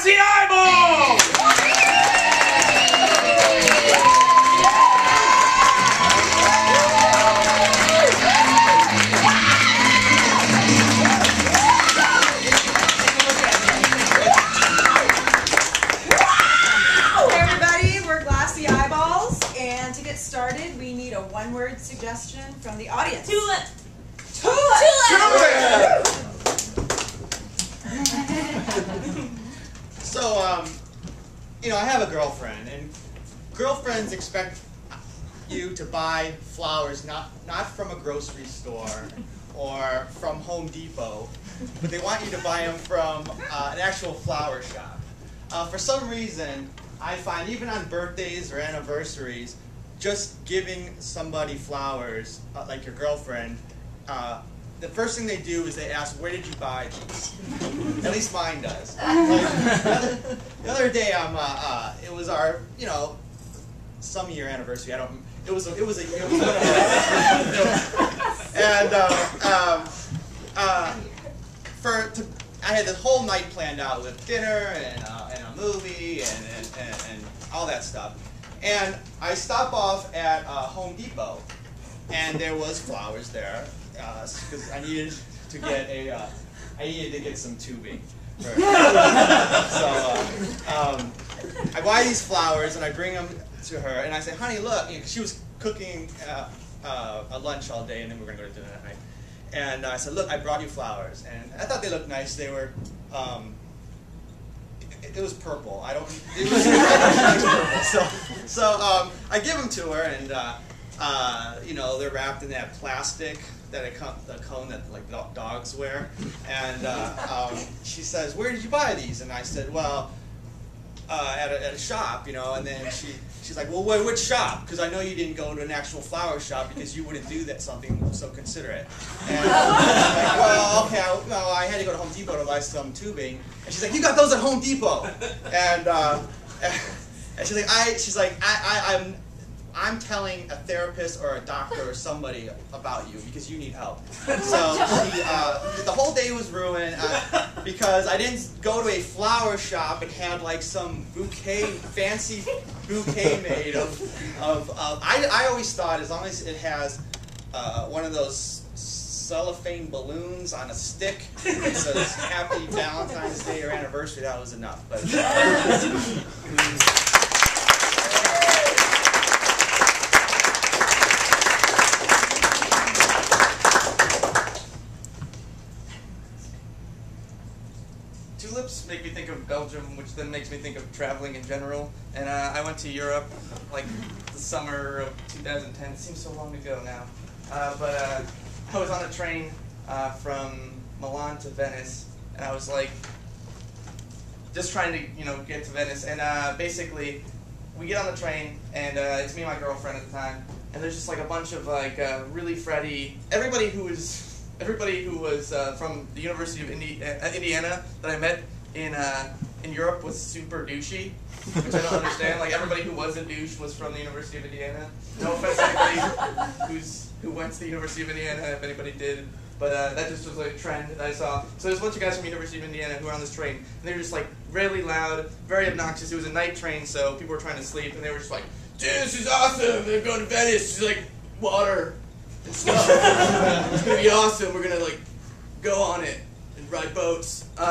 Glassy Eyeballs! Hey everybody, we're Glassy Eyeballs, and to get started, we need a one-word suggestion from the audience. Tulip. Tulip! So, I have a girlfriend, and girlfriends expect you to buy flowers not from a grocery store or from Home Depot, but they want you to buy them from an actual flower shop. For some reason, I find even on birthdays or anniversaries, just giving somebody flowers, like your girlfriend, the first thing they do is they ask, where did you buy these? At least mine does. The other day, it was our, some year anniversary. I had this whole night planned out with dinner and a movie and all that stuff. And I stop off at Home Depot, and there was flowers there. Because I needed to get some tubing. So I buy these flowers and I bring them to her and I say, honey, look, she was cooking a lunch all day and then we were going to go to dinner that night. And I said, look, I brought you flowers, and I thought they looked nice. They were, it was purple. It was purple. So I give them to her, and they're wrapped in that plastic, the cone that like dogs wear, and she says, "Where did you buy these?" And I said, "Well, at a shop, and then she's like, "Well, which shop? Because I know you didn't go to an actual flower shop because you wouldn't do something so considerate." And I'm like, "Well, okay, I had to go to Home Depot to buy some tubing." And she's like, "You got those at Home Depot?" And she's like, I'm telling a therapist or a doctor or somebody about you because you need help. So the whole day was ruined because I didn't go to a flower shop and had like some fancy bouquet made of I always thought as long as it has one of those cellophane balloons on a stick that says Happy Valentine's Day or Anniversary, that was enough. But tulips make me think of Belgium, which then makes me think of traveling in general. And I went to Europe like the summer of 2010. It seems so long ago now. But I was on a train from Milan to Venice, and I was like just trying to get to Venice. And basically, we get on the train, and it's me and my girlfriend at the time. And there's just like a bunch of like really fretty everybody who was from the University of Indiana that I met in Europe was super douchey, which I don't understand. Like everybody who was a douche was from the University of Indiana. No offense to anybody who went to the University of Indiana, if anybody did, but that just was like a trend that I saw. So there's a bunch of guys from the University of Indiana who were on this train, and they were just like really loud, very obnoxious. It was a night train, so people were trying to sleep, and they were just like, "Dude, this is awesome! They're going to Venice. It's like water and stuff. It's gonna be awesome. We're gonna like go on it and ride boats." And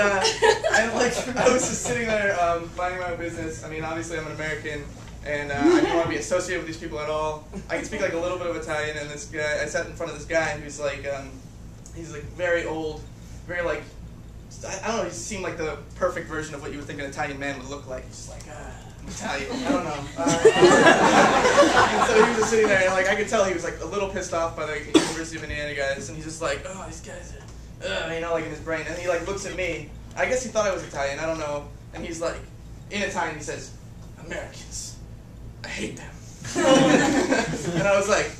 I was just sitting there minding my own business. I mean, obviously I'm an American, and I didn't want to be associated with these people at all. I can speak like a little bit of Italian, and this guy, I sat in front of this guy who's like, he's like very old, very like, I don't know, he seemed like the perfect version of what you would think an Italian man would look like. He's just like, I'm Italian, I don't know. And so he was just sitting there, and like I could tell he was like a little pissed off by the University of Indiana guys, and he's just like, oh, these guys are, like in his brain. And he like looks at me. I guess he thought I was Italian, I don't know. And he's like, in Italian, he says, "Americans, I hate them." And I was like,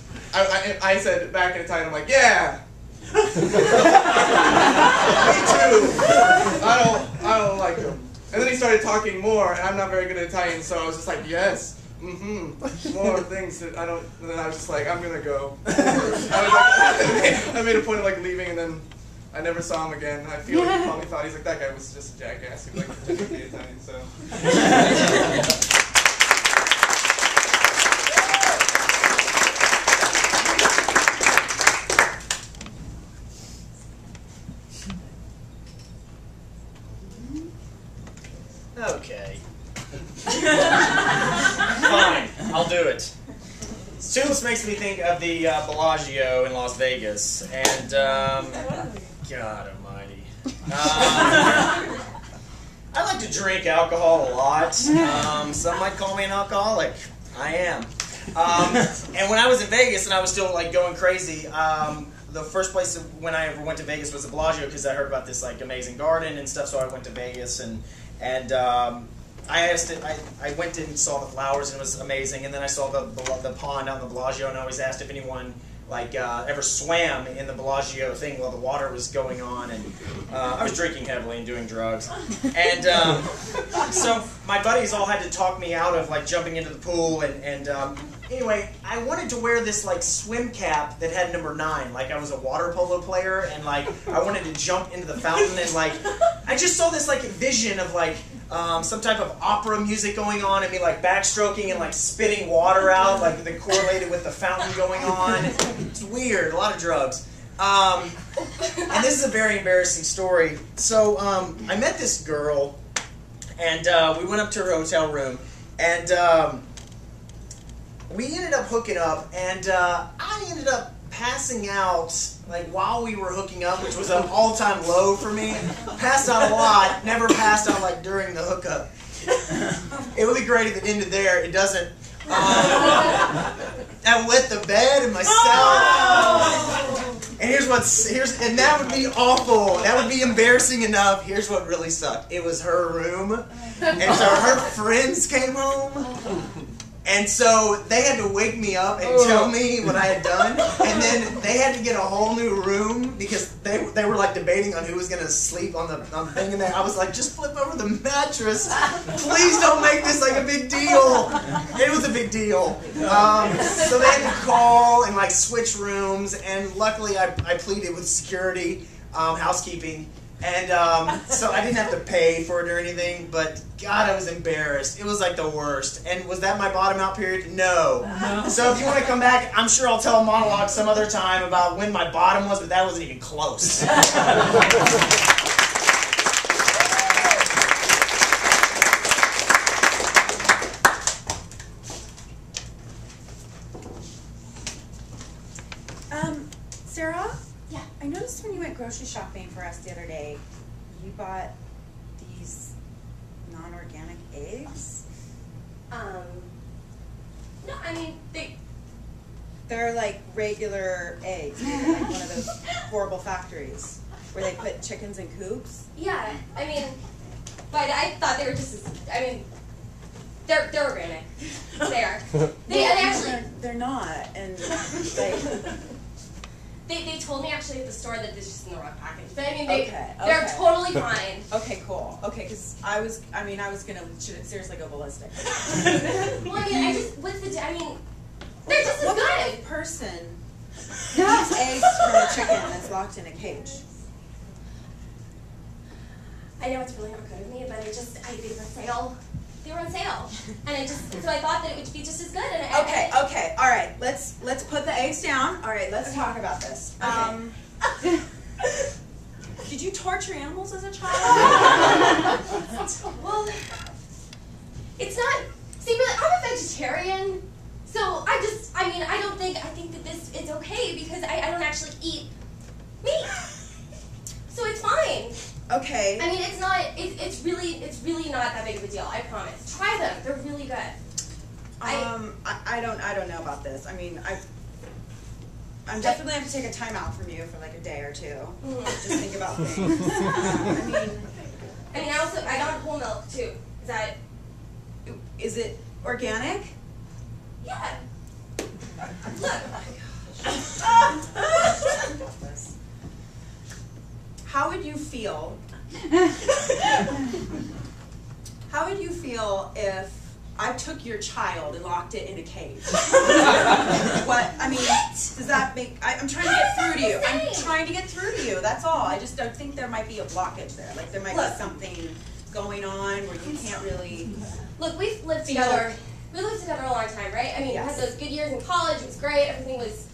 I said back in Italian, I'm like, yeah. Me too. I don't like them. And then he started talking more, and I'm not very good at Italian, so I was just like, yes, more things that I don't. And then I was just like, I'm gonna go. I made a point of like leaving, and then I never saw him again. I feel like he probably thought he's like, that guy was just a jackass who like pretended to be Italian. So. Okay. Fine, I'll do it. Tulips makes me think of the Bellagio in Las Vegas, and God almighty. I like to drink alcohol a lot. Some might call me an alcoholic. I am. And when I was in Vegas and I was still like going crazy, the first place when I ever went to Vegas was the Bellagio because I heard about this like amazing garden and stuff. So I went to Vegas and I asked it. I went and saw the flowers and it was amazing. And then I saw the pond out in the Bellagio and I always asked if anyone like ever swam in the Bellagio thing while the water was going on. And I was drinking heavily and doing drugs. And so my buddies all had to talk me out of like jumping into the pool. And anyway, I wanted to wear this like swim cap that had number 9, like I was a water polo player, and like I wanted to jump into the fountain and like I just saw this like vision of like some type of opera music going on and me like backstroking and like spitting water out like that correlated with the fountain going on. It's weird, a lot of drugs. And this is a very embarrassing story. So I met this girl and we went up to her hotel room and we ended up hooking up, and I ended up passing out like while we were hooking up, which was an all-time low for me. Passed out a lot, never passed out like during the hookup. It would be great if it ended there. It doesn't. I wet the bed and myself. And and that would be awful. That would be embarrassing enough. Here's what really sucked. It was her room, and so her friends came home. And so they had to wake me up and tell me what I had done, and then they had to get a whole new room because they were like debating on who was gonna sleep on the thing, and I was like, just flip over the mattress, please don't make this like a big deal. It was a big deal. So they had to call and like switch rooms, and luckily I pleaded with security, housekeeping. And so I didn't have to pay for it or anything, but God, I was embarrassed. It was like the worst. And was that my bottom out period? No. So if you want to come back, I'm sure I'll tell a monologue some other time about when my bottom was, but that wasn't even close. Sarah? Yeah. I noticed when you went grocery shopping for us the other day, you bought these non-organic eggs. No, I mean, they're like regular eggs, like one of those horrible factories where they put chickens in coops. yeah, I mean, but I thought they were just, I mean, they're organic. They are. They actually, they're not, and like. They told me actually at the store that this is just in the wrong package. But I mean, Okay. they're totally fine. Okay, cool. Okay, because I was gonna seriously go ballistic. Well, I mean, they're just as What good. kind of person eats eggs from a chicken that's locked in a cage? I know it's really not good of me, but they were on sale. They were on sale, and so I thought that it would be just as good. And Okay, all right. Let's put the eggs down. All right, let's talk about this. Okay. Did you torture animals as a child? Well, it's not. See, really, I'm a vegetarian, so I think that this is okay because I don't actually eat meat, so it's fine. Okay. I mean, it's not. It's really not that big of a deal. I promise. Try them. They're really good. I don't know about this. I mean, I'm definitely have to take a time out from you for like a day or two. Just think about things. I got whole milk too. Is it organic? Yeah. Look. How would you feel? How would you feel if I took your child and locked it in a cage. What, I mean, does that make, I'm trying to get through to you. I'm trying to get through to you, that's all. I just don't think there might be a blockage there. Like there might be something going on where you can't really. Look, we've lived together. We lived together a long time, right? I mean, we had those good years in college. It was great. Everything was,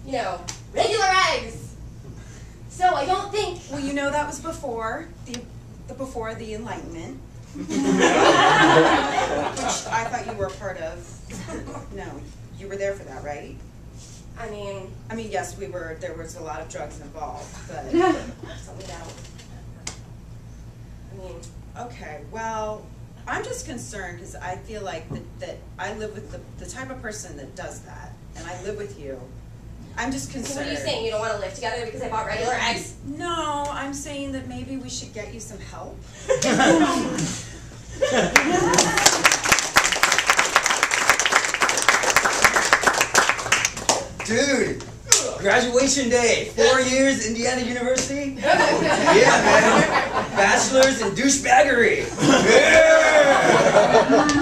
you know, regular eggs. So I don't think. Well, you know, that was before the Enlightenment, which I thought you were a part of. No, you were there for that, right? I mean, yes, we were. There was a lot of drugs involved, but something else. I mean. Okay, well, I'm just concerned because I feel like that I live with the type of person that does that, and I live with you. I'm just concerned. So what are you saying? You don't want to live together because I bought regular eggs? No, I'm saying that maybe we should get you some help. Dude, graduation day, 4 years, Indiana University. Yeah, man. Bachelor's in douchebaggery.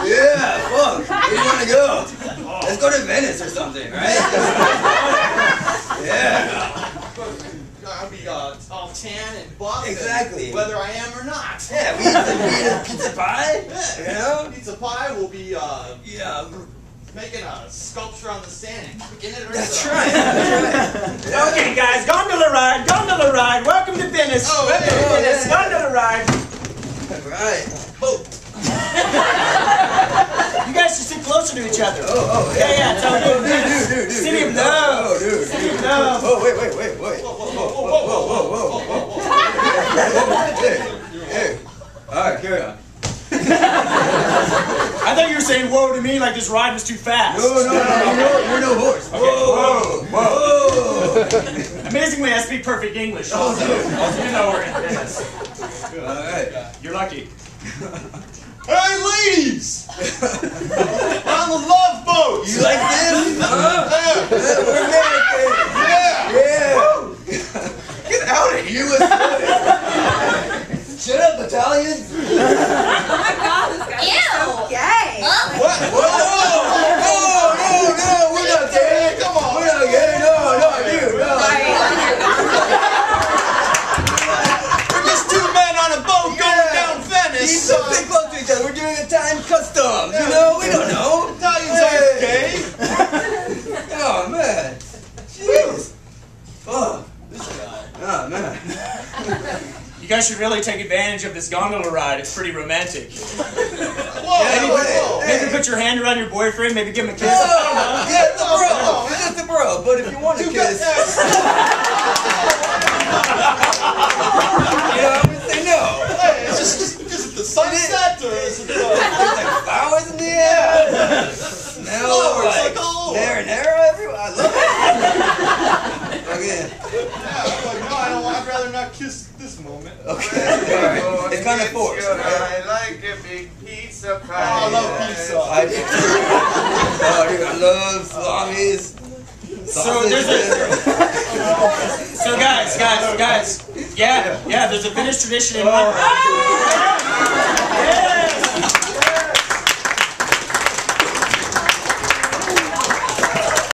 Yeah, fuck. Where do you want to go? Let's go to Venice or something, right? Yeah. I'll be all tan and buff. Exactly. Whether I am or not. Yeah, we eat a pizza pie. You know? Pizza pie will be yeah. making a sculpture on the sand and kicking it around. That's right. That's right. Yeah. Okay, guys, gondola ride. Welcome to Venice. Oh, Welcome to Venice. Gondola ride. Right. Oh. You guys should sit closer to each other. Oh, Yeah, tell me. Dude. City of love. Oh, dude. City of love. Oh, wait. Whoa. Hey. All right, carry on. I thought you were saying whoa to me like this ride was too fast. No, you're no horse. Okay. Whoa. Amazingly, I speak perfect English. Also, you know we're in Venice. All right. You're lucky. Hey, ladies! On the love boat! You like this? We're American. Yeah. Get out of here with Shut up, Italians. Oh my God, this guy's so gay. What? Whoa! No, we're not gay. Come on. We're not gay. No, dude, no. We're just two men on a boat going down Venice. He's so close to each other. We're doing Italian customs. You know, we don't know. Italians aren't gay. Oh man. Jeez. Fuck. Oh man. You guys should really take advantage of this gondola ride. It's pretty romantic. Whoa. Maybe put your hand around your boyfriend. Maybe give him a kiss. Yeah, it's a bro. It's just a bro. But if you want to kiss, you know, I would say no. Hey, it's just the sunset or is it There's like flowers in the air. Smell like marinara everywhere. I love it. Okay. No, I'd rather not kiss this moment. Okay. All right. It's kind of forced. Right? I like a big pizza pie. Oh, I love pizza. I do too. Oh, dude, I love salamis. So guys. Yeah, there's a Finnish tradition in my. Yeah.